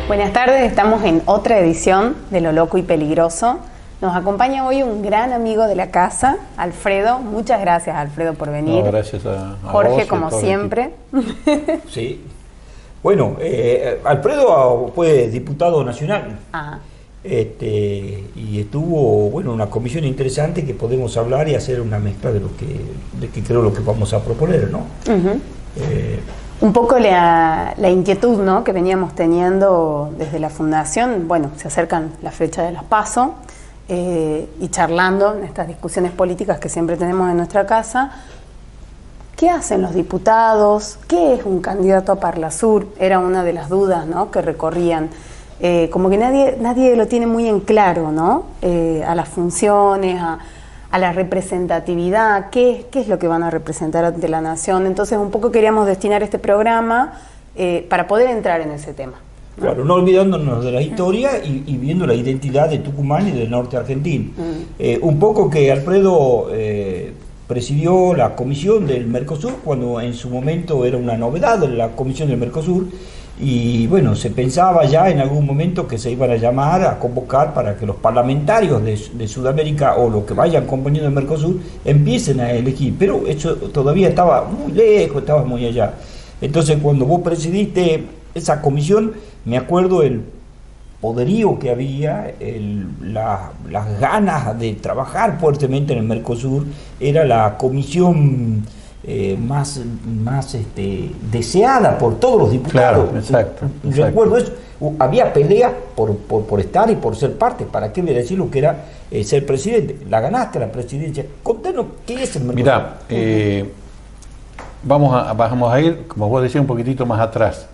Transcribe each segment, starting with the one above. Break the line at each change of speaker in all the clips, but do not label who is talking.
Buenas tardes, estamos en otra edición de Lo Loco y Peligroso. Nos acompaña hoy un gran amigo de la casa, Alfredo. Muchas gracias, Alfredo, por venir.
No, gracias a
Jorge,
vos y a
como
todo el
siempre.
Sí. Bueno, Alfredo fue diputado nacional.
Ajá.
Y estuvo, bueno, una comisión interesante que podemos hablar y hacer una mezcla de que creo lo que vamos a proponer, ¿no?
Uh-huh. Un poco la inquietud, ¿no?, que veníamos teniendo desde la fundación. Bueno, se acercan las fechas de las PASO y charlando en estas discusiones políticas que siempre tenemos en nuestra casa. ¿Qué hacen los diputados? ¿Qué es un candidato a Parlasur? Era una de las dudas, ¿no?, que recorrían. Como que nadie lo tiene muy en claro, ¿no? A las funciones, a la representatividad, ¿qué es lo que van a representar ante la nación? Entonces un poco queríamos destinar este programa para poder entrar en ese tema, ¿no?
Claro, no olvidándonos de la historia y viendo la identidad de Tucumán y del norte argentino. Un poco que Alfredo presidió la comisión del Mercosur, cuando en su momento era una novedad la comisión del Mercosur, y bueno, se pensaba ya en algún momento que se iban a llamar, a convocar para que los parlamentarios de Sudamérica o los que vayan componiendo el Mercosur empiecen a elegir, pero eso todavía estaba muy lejos, estaba muy allá. Entonces cuando vos presidiste esa comisión, me acuerdo el poderío que había, las ganas de trabajar fuertemente en el Mercosur. Era la comisión más deseada por todos los diputados.
Claro, exacto.
Recuerdo eso. Había peleas por estar y por ser parte. ¿Para qué voy a decir lo que era ser presidente? La ganaste la presidencia. Contanos qué es el Mercosur.
Mirá, vamos a ir, como vos decías, un poquitito más atrás.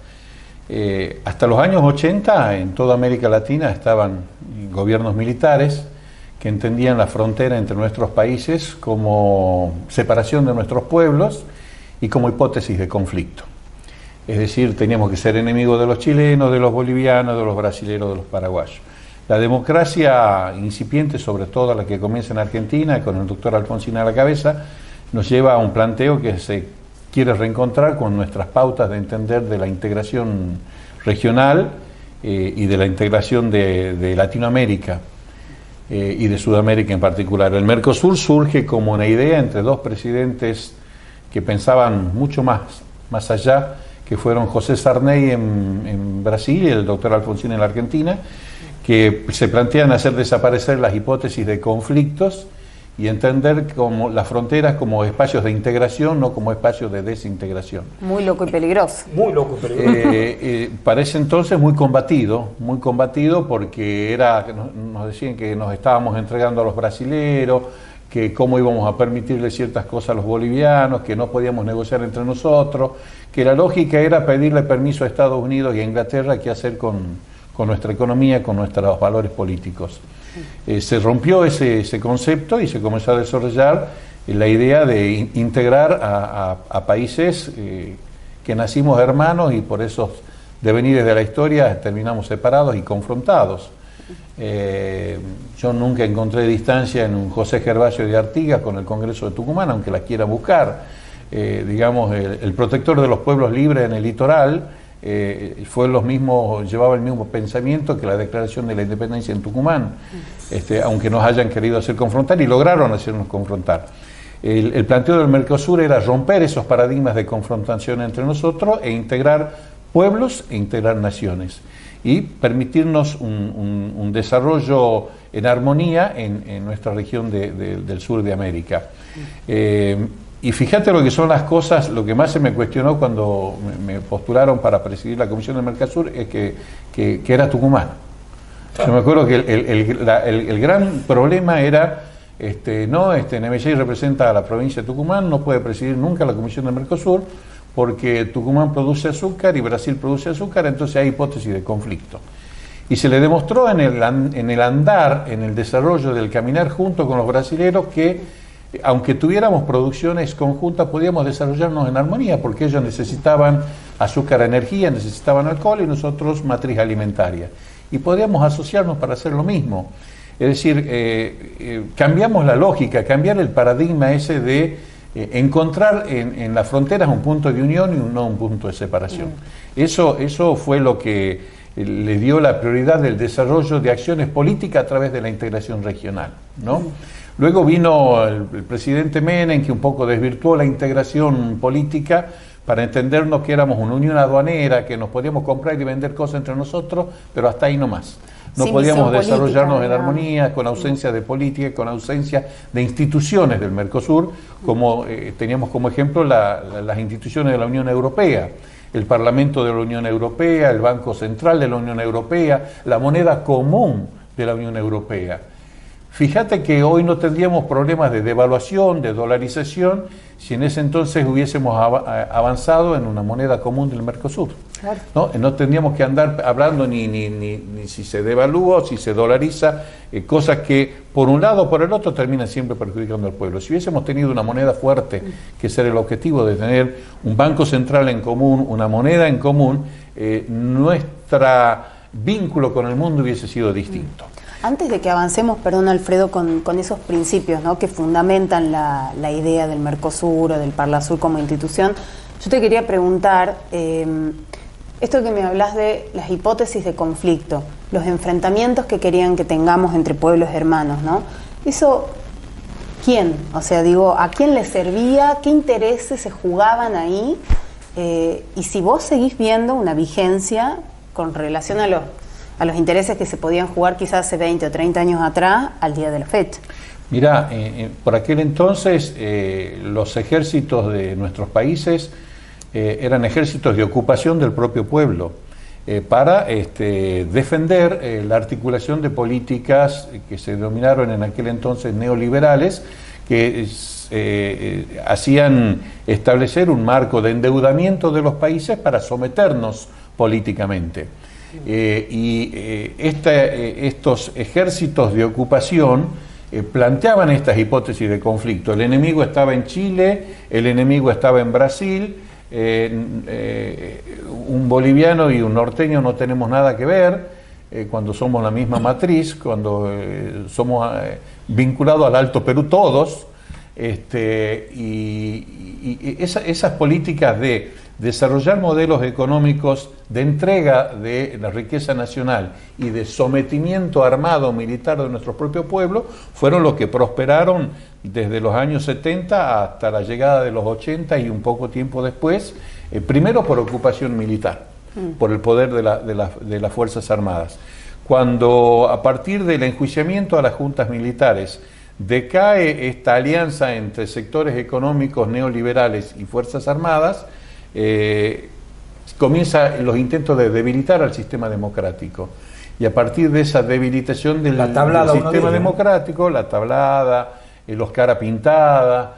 Hasta los años 80 en toda América Latina estaban gobiernos militares que entendían la frontera entre nuestros países como separación de nuestros pueblos y como hipótesis de conflicto. Es decir, teníamos que ser enemigos de los chilenos, de los bolivianos, de los brasileños, de los paraguayos. La democracia incipiente, sobre todo la que comienza en Argentina, con el doctor Alfonsín a la cabeza, nos lleva a un planteo que se quiere reencontrar con nuestras pautas de entender de la integración regional y de la integración de Latinoamérica y de Sudamérica en particular. El Mercosur surge como una idea entre dos presidentes que pensaban mucho más allá, que fueron José Sarney en Brasil y el doctor Alfonsín en la Argentina, que se plantean hacer desaparecer las hipótesis de conflictos y entender como las fronteras como espacios de integración, no como espacios de desintegración.
Muy loco y peligroso.
Muy loco y peligroso.
Para ese entonces muy combatido porque nos decían que nos estábamos entregando a los brasileros, que cómo íbamos a permitirle ciertas cosas a los bolivianos, que no podíamos negociar entre nosotros, que la lógica era pedirle permiso a Estados Unidos y a Inglaterra qué hacer con nuestra economía, con nuestros valores políticos. Se rompió ese concepto y se comenzó a desarrollar la idea de integrar a países que nacimos hermanos y por esos devenires de la historia terminamos separados y confrontados. Yo nunca encontré distancia en un José Gervasio de Artigas con el Congreso de Tucumán, aunque la quiera buscar. Digamos, el protector de los pueblos libres en el litoral llevaba el mismo pensamiento que la declaración de la independencia en Tucumán, aunque nos hayan querido hacer confrontar y lograron hacernos confrontar. El planteo del Mercosur era romper esos paradigmas de confrontación entre nosotros e integrar pueblos e integrar naciones y permitirnos un desarrollo en armonía en nuestra región del sur de América. Y fíjate lo que son las cosas. Lo que más se me cuestionó cuando me postularon para presidir la Comisión del Mercosur es que era Tucumán. Yo me acuerdo que el gran problema era, Nemesis representa a la provincia de Tucumán, no puede presidir nunca la Comisión del Mercosur porque Tucumán produce azúcar y Brasil produce azúcar, entonces hay hipótesis de conflicto. Y se le demostró en el andar, en el desarrollo del caminar junto con los brasileros que aunque tuviéramos producciones conjuntas, podíamos desarrollarnos en armonía, porque ellos necesitaban azúcar, energía, necesitaban alcohol y nosotros matriz alimentaria. Y podíamos asociarnos para hacer lo mismo. Es decir, cambiamos la lógica, cambiar el paradigma ese de encontrar en las fronteras un punto de unión y no un punto de separación. Eso fue lo que le dio la prioridad del desarrollo de acciones políticas a través de la integración regional, ¿no? Luego vino el presidente Menem, que un poco desvirtuó la integración política para entendernos que éramos una unión aduanera, que nos podíamos comprar y vender cosas entre nosotros, pero hasta ahí nomás. No podíamos desarrollarnos en armonía, con ausencia de política, con ausencia de instituciones del Mercosur, como teníamos como ejemplo las instituciones de la Unión Europea, el Parlamento de la Unión Europea, el Banco Central de la Unión Europea, la moneda común de la Unión Europea. Fíjate que hoy no tendríamos problemas de devaluación, de dolarización, si en ese entonces hubiésemos avanzado en una moneda común del Mercosur. Claro. No tendríamos que andar hablando ni si se devalúa o si se dolariza, cosas que por un lado o por el otro terminan siempre perjudicando al pueblo. Si hubiésemos tenido una moneda fuerte, que ese era el objetivo de tener un banco central en común, una moneda en común, nuestro vínculo con el mundo hubiese sido distinto.
Antes de que avancemos, perdón Alfredo, con esos principios, ¿no?, que fundamentan la idea del Mercosur o del Parlasur como institución, yo te quería preguntar, esto que me hablas de las hipótesis de conflicto, los enfrentamientos que querían que tengamos entre pueblos hermanos, ¿no? Eso, ¿quién? O sea, digo, ¿a quién le servía? ¿Qué intereses se jugaban ahí? Y si vos seguís viendo una vigencia con relación a los intereses que se podían jugar quizás hace 20 o 30 años atrás al día de la fecha.
Mira, por aquel entonces los ejércitos de nuestros países eran ejércitos de ocupación del propio pueblo para defender la articulación de políticas que se denominaron en aquel entonces neoliberales, que hacían establecer un marco de endeudamiento de los países para someternos políticamente. Estos ejércitos de ocupación planteaban estas hipótesis de conflicto. El enemigo estaba en Chile, el enemigo estaba en Brasil, un boliviano y un norteño no tenemos nada que ver cuando somos la misma matriz, cuando somos vinculados al Alto Perú todos, y esas políticas de desarrollar modelos económicos de entrega de la riqueza nacional y de sometimiento armado militar de nuestro propio pueblo fueron los que prosperaron desde los años 70 hasta la llegada de los 80 y un poco tiempo después, primero por ocupación militar, por el poder de las Fuerzas Armadas. Cuando a partir del enjuiciamiento a las juntas militares decae esta alianza entre sectores económicos neoliberales y Fuerzas Armadas, comienzan los intentos de debilitar al sistema democrático. Y a partir de esa debilitación del sistema democrático, la tablada, los cara pintada,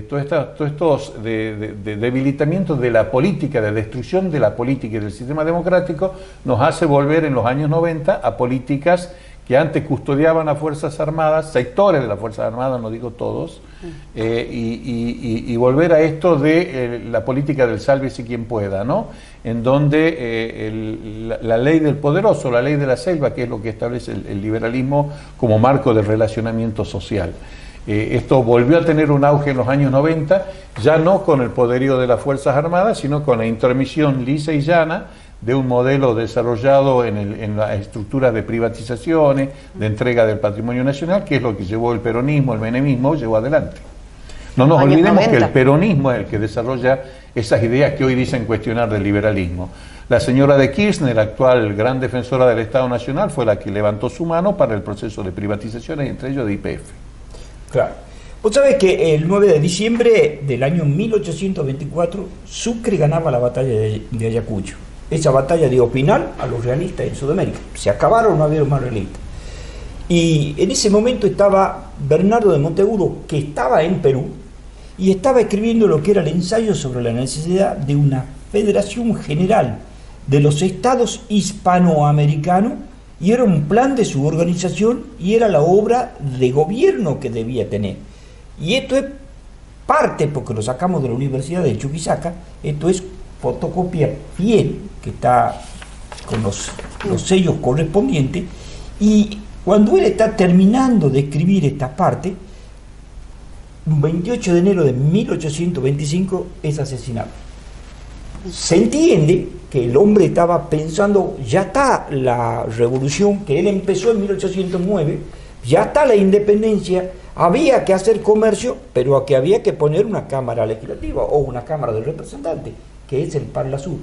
todos estos de debilitamiento de la política, de destrucción de la política y del sistema democrático, nos hace volver en los años 90 a políticas que antes custodiaban a Fuerzas Armadas, sectores de las Fuerzas Armadas, no digo todos, y volver a esto de la política del sálvese quien pueda, ¿no? En donde la ley del poderoso, la ley de la selva, que es lo que establece el liberalismo como marco de relacionamiento social. Esto volvió a tener un auge en los años 90, ya no con el poderío de las Fuerzas Armadas, sino con la intromisión lisa y llana de un modelo desarrollado en las estructuras de privatizaciones, de entrega del patrimonio nacional, que es lo que llevó el peronismo, el menemismo, llevó adelante. No nos olvidemos que el peronismo es el que desarrolla esas ideas que hoy dicen cuestionar del liberalismo. La señora de Kirchner, la actual gran defensora del Estado Nacional, fue la que levantó su mano para el proceso de privatizaciones, entre ellos de YPF.
Claro. Vos sabés que el 9 de diciembre del año 1824, Sucre ganaba la batalla de Ayacucho. Esa batalla dio final a los realistas en Sudamérica. Se acabaron, no había más realistas. Y en ese momento estaba Bernardo de Monteagudo, que estaba en Perú, y estaba escribiendo lo que era el ensayo sobre la necesidad de una federación general de los estados hispanoamericanos, y era un plan de su organización, y era la obra de gobierno que debía tener. Y esto es parte, porque lo sacamos de la Universidad de Chuquisaca, esto es fotocopia fiel, que está con los sellos correspondientes, y cuando él está terminando de escribir esta parte, un 28 de enero de 1825 es asesinado. Se entiende que el hombre estaba pensando, ya está la revolución, que él empezó en 1809, ya está la independencia, había que hacer comercio, pero que había que poner una cámara legislativa o una cámara de representantes, que es el Parlasur.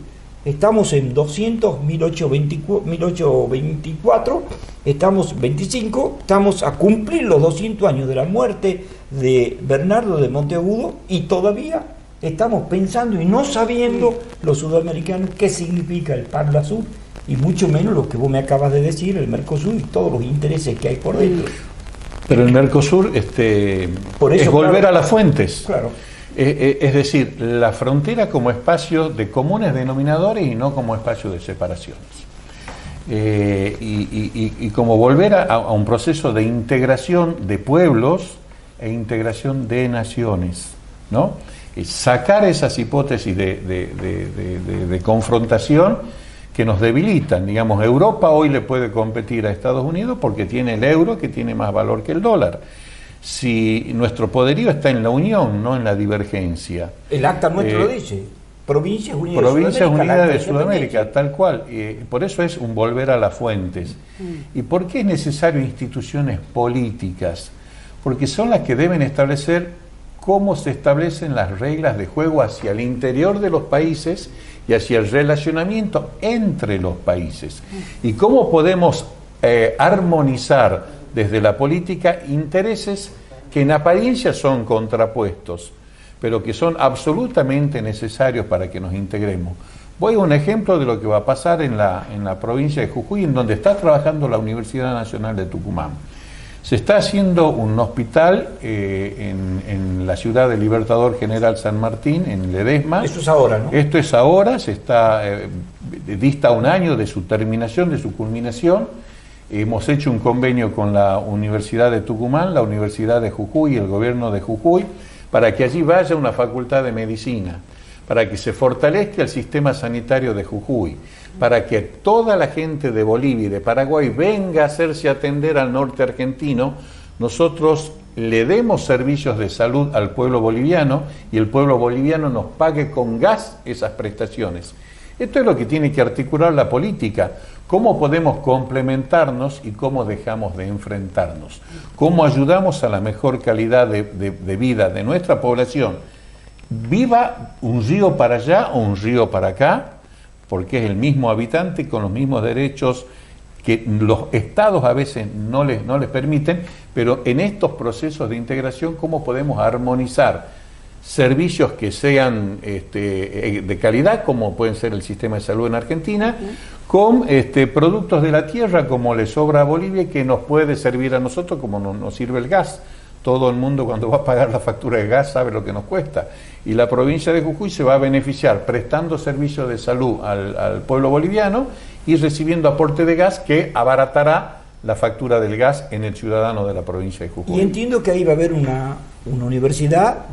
Estamos en 1824, estamos 25, estamos a cumplir los 200 años de la muerte de Bernardo de Monteagudo y todavía estamos pensando y no sabiendo los sudamericanos qué significa el Parlasur y mucho menos lo que vos me acabas de decir, el Mercosur y todos los intereses que hay por dentro.
Pero el Mercosur
Por eso,
es volver
claro,
a las fuentes.
Claro.
Es decir, la frontera como espacio de comunes denominadores y no como espacio de separaciones. Y como volver a un proceso de integración de pueblos e integración de naciones, ¿no? Sacar esas hipótesis de confrontación que nos debilitan. Digamos, Europa hoy le puede competir a Estados Unidos porque tiene el euro, que tiene más valor que el dólar. Si nuestro poderío está en la unión, no en la divergencia.
El acta nuestro lo dice, Provincias Unidas
de Sudamérica, tal cual. Por eso es un volver a las fuentes. ¿Y por qué es necesario instituciones políticas? Porque son las que deben establecer cómo se establecen las reglas de juego hacia el interior de los países y hacia el relacionamiento entre los países. Y cómo podemos armonizar desde la política intereses que en apariencia son contrapuestos, pero que son absolutamente necesarios para que nos integremos. Voy a un ejemplo de lo que va a pasar en la provincia de Jujuy, en donde está trabajando la Universidad Nacional de Tucumán. Se está haciendo un hospital en la ciudad de Libertador General San Martín, en Ledesma.
Esto es ahora, ¿no?
Esto es ahora, dista un año de su terminación, de su culminación. Hemos hecho un convenio con la Universidad de Tucumán, la Universidad de Jujuy y el gobierno de Jujuy para que allí vaya una facultad de medicina, para que se fortalezca el sistema sanitario de Jujuy, para que toda la gente de Bolivia y de Paraguay venga a hacerse atender al norte argentino, nosotros le demos servicios de salud al pueblo boliviano y el pueblo boliviano nos pague con gas esas prestaciones. Esto es lo que tiene que articular la política. ¿Cómo podemos complementarnos y cómo dejamos de enfrentarnos? ¿Cómo ayudamos a la mejor calidad de vida de nuestra población? Viva un río para allá o un río para acá, porque es el mismo habitante con los mismos derechos que los estados a veces no les permiten, pero en estos procesos de integración, ¿cómo podemos armonizar servicios que sean de calidad, como pueden ser el sistema de salud en Argentina, con productos de la tierra, como le sobra a Bolivia, y que nos puede servir a nosotros como nos sirve el gas? Todo el mundo cuando va a pagar la factura de gas sabe lo que nos cuesta. Y la provincia de Jujuy se va a beneficiar prestando servicios de salud al pueblo boliviano y recibiendo aporte de gas que abaratará la factura del gas en el ciudadano de la provincia de Jujuy.
Y entiendo que ahí va a haber una universidad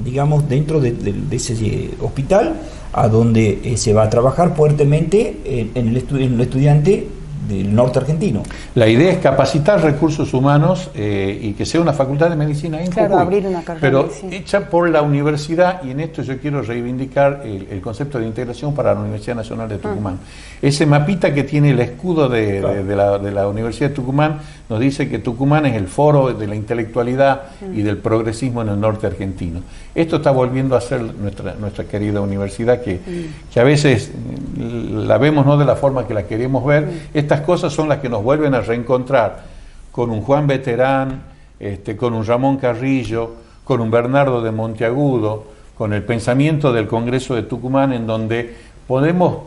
digamos, dentro de ese hospital, a donde se va a trabajar fuertemente en el estudiante del norte argentino.
La idea es capacitar recursos humanos y que sea una facultad de medicina en Jujuy,
abrir una carrera
pero
de medicina
hecha por la universidad, y en esto yo quiero reivindicar el concepto de integración para la Universidad Nacional de Tucumán. Ese mapita que tiene el escudo de la Universidad de Tucumán nos dice que Tucumán es el foro de la intelectualidad y del progresismo en el norte argentino. Esto está volviendo a ser nuestra querida universidad, que a veces la vemos no de la forma que la queremos ver. Estas cosas son las que nos vuelven a reencontrar con un Juan Beterán, con un Ramón Carrillo, con un Bernardo de Monteagudo, con el pensamiento del Congreso de Tucumán, en donde podemos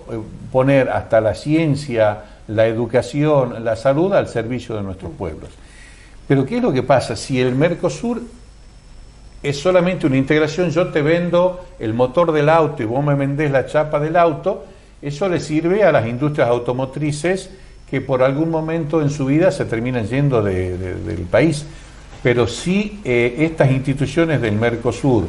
poner hasta la ciencia, la educación, la salud al servicio de nuestros pueblos. Pero ¿qué es lo que pasa? Si el Mercosur es solamente una integración, yo te vendo el motor del auto y vos me vendés la chapa del auto, eso le sirve a las industrias automotrices que por algún momento en su vida se terminan yendo del país. Pero si estas instituciones del Mercosur,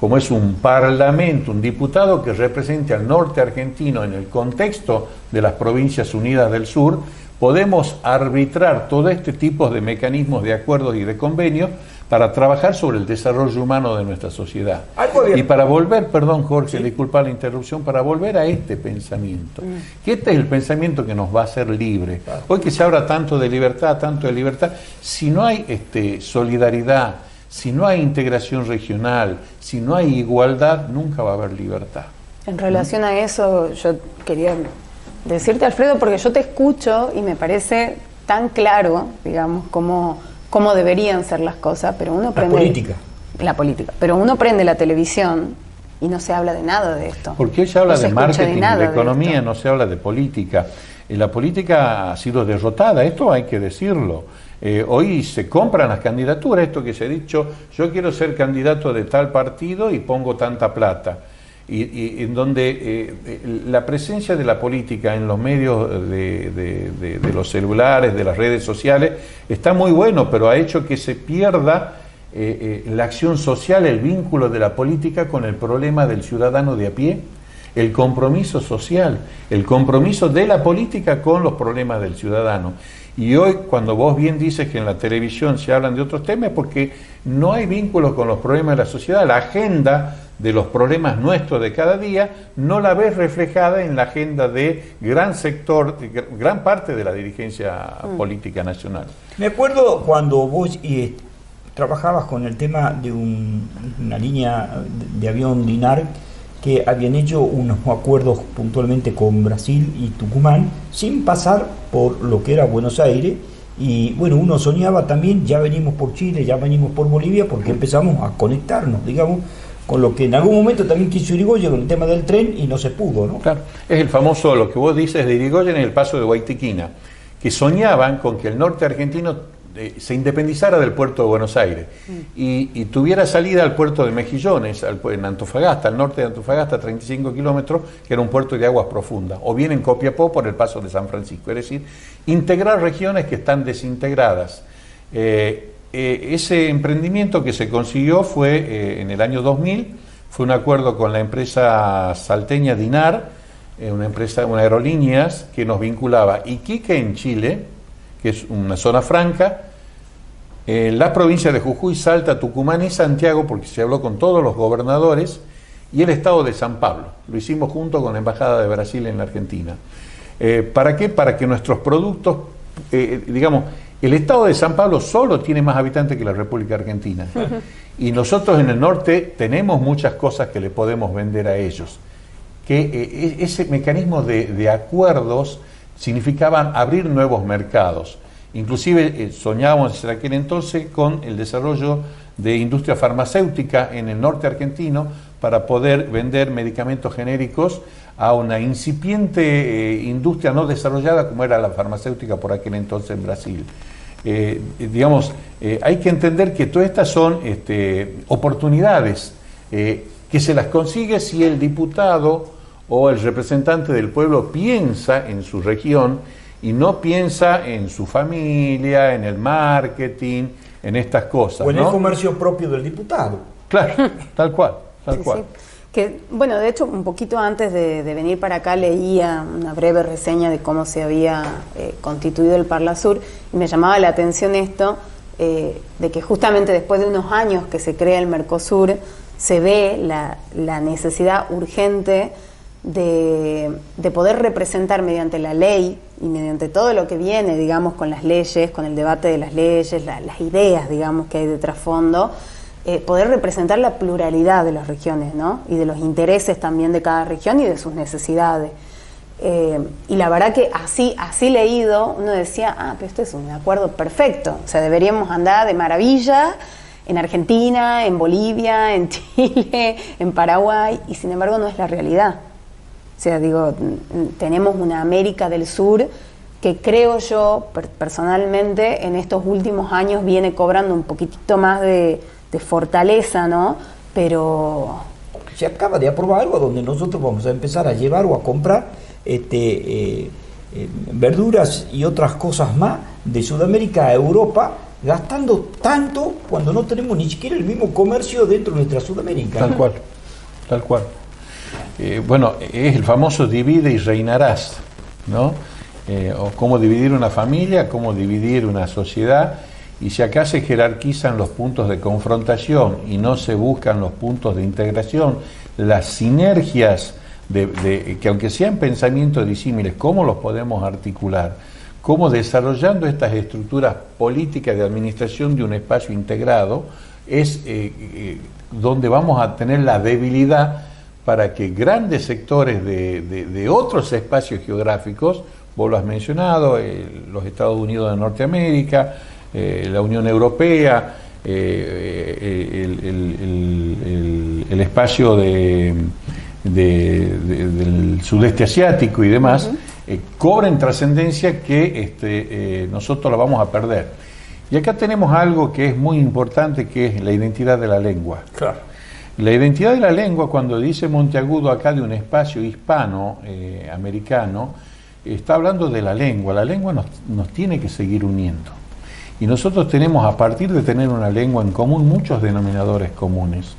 como es un parlamento, un diputado que represente al norte argentino en el contexto de las provincias unidas del sur, podemos arbitrar todo este tipo de mecanismos de acuerdos y de convenios para trabajar sobre el desarrollo humano de nuestra sociedad. Y para volver, perdón Jorge,
sí,
disculpa la interrupción, para volver a este pensamiento, que este es el pensamiento que nos va a hacer libre. Hoy que se habla tanto de libertad, si no hay solidaridad, si no hay integración regional, si no hay igualdad, nunca va a haber libertad.
En relación a eso, yo quería decirte, Alfredo, porque yo te escucho y me parece tan claro, digamos, cómo deberían ser las cosas, pero uno prende... La política. Pero uno prende la televisión y no se habla de nada de esto.
Porque hoy se habla de marketing, de economía,
de
no se habla de política. La política ha sido derrotada, esto hay que decirlo. Hoy se compran las candidaturas, esto que se ha dicho, yo quiero ser candidato de tal partido y pongo tanta plata. Y en donde la presencia de la política en los medios de los celulares, de las redes sociales, está muy bueno, pero ha hecho que se pierda la acción social, el vínculo de la política con el problema del ciudadano de a pie, el compromiso social, el compromiso de la política con los problemas del ciudadano. Y hoy, cuando vos bien dices que en la televisión se hablan de otros temas, porque no hay vínculos con los problemas de la sociedad, la agenda de los problemas nuestros de cada día no la ves reflejada en la agenda de gran sector, de gran parte de la dirigencia política nacional.
Me acuerdo cuando vos trabajabas con el tema de una línea de avión Dinar, que habían hecho unos acuerdos puntualmente con Brasil y Tucumán, sin pasar por lo que era Buenos Aires, y bueno, uno soñaba también, ya venimos por Chile, ya venimos por Bolivia, porque empezamos a conectarnos, digamos, con lo que en algún momento también quiso Irigoyen con el tema del tren y no se pudo, ¿no? Claro,
es el famoso, lo que vos dices de Irigoyen en el paso de Guaytiquina, que soñaban con que el norte argentino se independizara del puerto de Buenos Aires y tuviera salida al puerto de Mejillones, en Antofagasta, al norte de Antofagasta, 35 kilómetros, que era un puerto de aguas profundas, o bien en Copiapó por el paso de San Francisco, es decir, integrar regiones que están desintegradas. Ese emprendimiento que se consiguió fue en el año 2000, fue un acuerdo con la empresa salteña Dinar, una aerolíneas que nos vinculaba Iquique en Chile, que es una zona franca, la provincia de Jujuy, Salta, Tucumán y Santiago, porque se habló con todos los gobernadores, y el estado de San Pablo. Lo hicimos junto con la Embajada de Brasil en la Argentina. ¿Para qué? Para que nuestros productos, digamos, el estado de San Pablo solo tiene más habitantes que la República Argentina. Y nosotros en el norte tenemos muchas cosas que le podemos vender a ellos. Que ese mecanismo de acuerdos significaban abrir nuevos mercados. Inclusive soñábamos en aquel entonces con el desarrollo de industria farmacéutica en el norte argentino para poder vender medicamentos genéricos a una incipiente industria no desarrollada como era la farmacéutica por aquel entonces en Brasil. Hay que entender que todas estas son oportunidades que se las consigue si el diputado o el representante del pueblo piensa en su región y no piensa en su familia, en el marketing, en estas cosas.
O en el comercio propio del diputado.
Claro, tal cual.
Sí. Que, bueno, de hecho, un poquito antes de venir para acá leía una breve reseña de cómo se había constituido el Parlasur y me llamaba la atención esto, de que justamente después de unos años que se crea el Mercosur, se ve la necesidad urgente de poder representar mediante la ley y mediante todo lo que viene, digamos, con las leyes, con el debate de las leyes, las ideas, digamos, que hay de trasfondo, poder representar la pluralidad de las regiones, ¿no? Y de los intereses también de cada región y de sus necesidades. Y la verdad que así leído, uno decía, pero esto es un acuerdo perfecto, o sea, deberíamos andar de maravilla en Argentina, en Bolivia, en Chile, en Paraguay, y sin embargo no es la realidad. O sea, digo, tenemos una América del Sur que creo yo, personalmente, en estos últimos años viene cobrando un poquitito más de fortaleza, ¿no? Pero...
Se acaba de aprobar algo donde nosotros vamos a empezar a llevar o a comprar verduras y otras cosas más de Sudamérica a Europa, gastando tanto cuando no tenemos ni siquiera el mismo comercio dentro de nuestra Sudamérica.
Tal cual, tal cual. Es el famoso divide y reinarás, ¿no? o cómo dividir una familia, cómo dividir una sociedad, y si acá se jerarquizan los puntos de confrontación y no se buscan los puntos de integración, las sinergias que aunque sean pensamientos disímiles, ¿cómo los podemos articular? ¿Cómo desarrollando estas estructuras políticas de administración de un espacio integrado es donde vamos a tener la debilidad para que grandes sectores de otros espacios geográficos, vos lo has mencionado, los Estados Unidos de Norteamérica, la Unión Europea, el espacio del sudeste asiático y demás, cobren trascendencia que nosotros la vamos a perder. Y acá tenemos algo que es muy importante, que es la identidad de la lengua.
Claro.
La identidad de la lengua, cuando dice Monteagudo acá de un espacio hispano, americano, está hablando de la lengua. La lengua nos tiene que seguir uniendo. Y nosotros tenemos, a partir de tener una lengua en común, muchos denominadores comunes.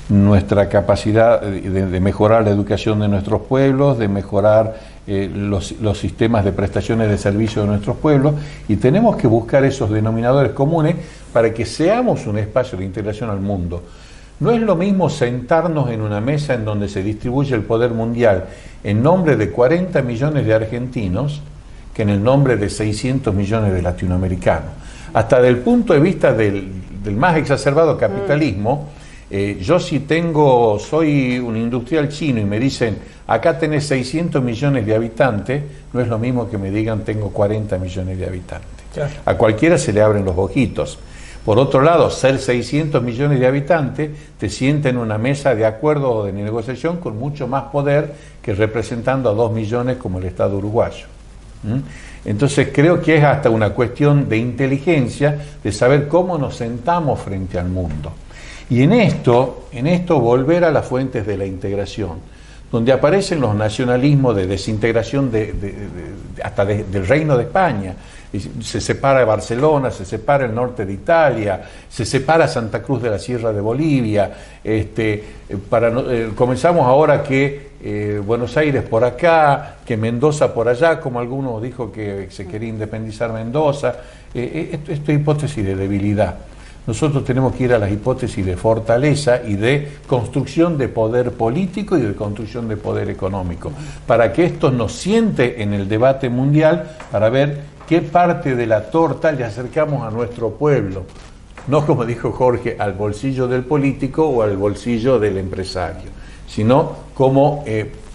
Nuestra capacidad de mejorar la educación de nuestros pueblos, de mejorar los sistemas de prestaciones de servicio de nuestros pueblos, y tenemos que buscar esos denominadores comunes para que seamos un espacio de integración al mundo. No es lo mismo sentarnos en una mesa en donde se distribuye el poder mundial en nombre de 40 millones de argentinos que en el nombre de 600 millones de latinoamericanos. Hasta del punto de vista del más exacerbado capitalismo, yo si soy un industrial chino y me dicen, acá tenés 600 millones de habitantes, no es lo mismo que me digan, tengo 40 millones de habitantes. Claro. A cualquiera se le abren los ojitos. Por otro lado, ser 600 millones de habitantes te sienta en una mesa de acuerdo o de negociación con mucho más poder que representando a 2 millones como el Estado uruguayo. Entonces creo que es hasta una cuestión de inteligencia, de saber cómo nos sentamos frente al mundo. Y en esto volver a las fuentes de la integración, donde aparecen los nacionalismos de desintegración hasta del Reino de España. Se separa Barcelona, se separa el norte de Italia, se separa Santa Cruz de la Sierra de Bolivia. Comenzamos ahora que Buenos Aires por acá, que Mendoza por allá, como algunos dijo que se quería independizar Mendoza. Esto es hipótesis de debilidad. Nosotros tenemos que ir a las hipótesis de fortaleza y de construcción de poder político y de construcción de poder económico, para que esto nos siente en el debate mundial, para ver qué parte de la torta le acercamos a nuestro pueblo, no como dijo Jorge, al bolsillo del político o al bolsillo del empresario, sino como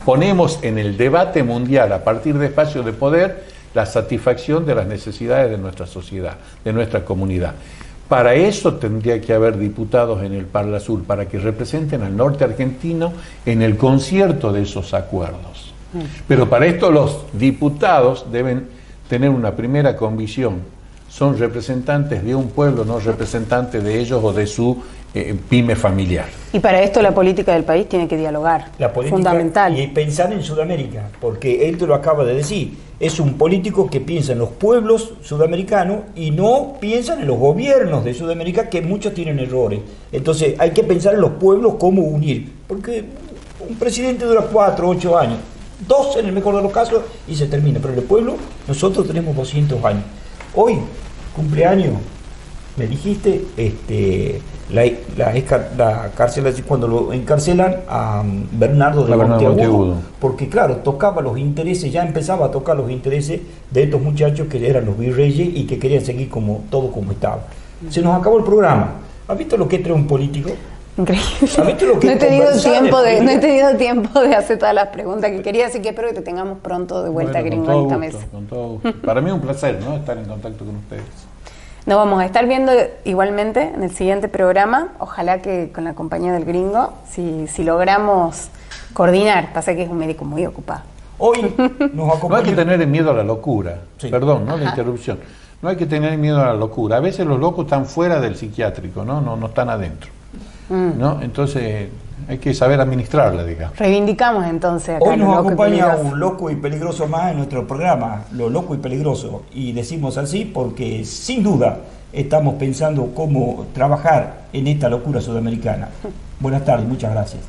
ponemos en el debate mundial, a partir de espacios de poder, la satisfacción de las necesidades de nuestra sociedad, de nuestra comunidad. Para eso tendría que haber diputados en el Parlasur, para que representen al norte argentino en el concierto de esos acuerdos. Pero para esto los diputados deben tener una primera convicción: son representantes de un pueblo, no representantes de ellos o de su pyme familiar.
Y para esto la política del país tiene que dialogar,
la política, fundamental. Y pensar en Sudamérica, porque él te lo acaba de decir, es un político que piensa en los pueblos sudamericanos y no piensa en los gobiernos de Sudamérica, que muchos tienen errores. Entonces hay que pensar en los pueblos, cómo unir, porque un presidente dura 4 o 8 años, 2 en el mejor de los casos y se termina, pero el pueblo, nosotros tenemos 200 años. Hoy, cumpleaños, me dijiste, la cárcel, cuando lo encarcelan a Bernardo de Monteagudo, porque claro, tocaba los intereses, ya empezaba a tocar los intereses de estos muchachos que eran los virreyes y que querían seguir todo como estaba. Se nos acabó el programa. ¿Has visto lo que es un político?
Increíble. No he tenido tiempo de hacer todas las preguntas que quería, así que espero que te tengamos pronto de vuelta, Gringo, en esta mesa.
Con todo gusto. Para mí es un placer, ¿no?, estar en contacto con ustedes.
Nos vamos a estar viendo igualmente en el siguiente programa, ojalá que con la compañía del Gringo, si logramos coordinar. Pasa que es un médico muy ocupado.
Hoy nos acompaña...
No hay que tener miedo a la locura, perdón, ¿no?, la interrupción. No hay que tener miedo a la locura. A veces los locos están fuera del psiquiátrico, no están adentro. ¿No? Entonces hay que saber administrarla, digamos.
Reivindicamos entonces acá.
Hoy nos acompaña un loco y peligroso más en nuestro programa, Lo Loco y Peligroso, y decimos así porque sin duda estamos pensando cómo trabajar en esta locura sudamericana. Buenas tardes, muchas gracias.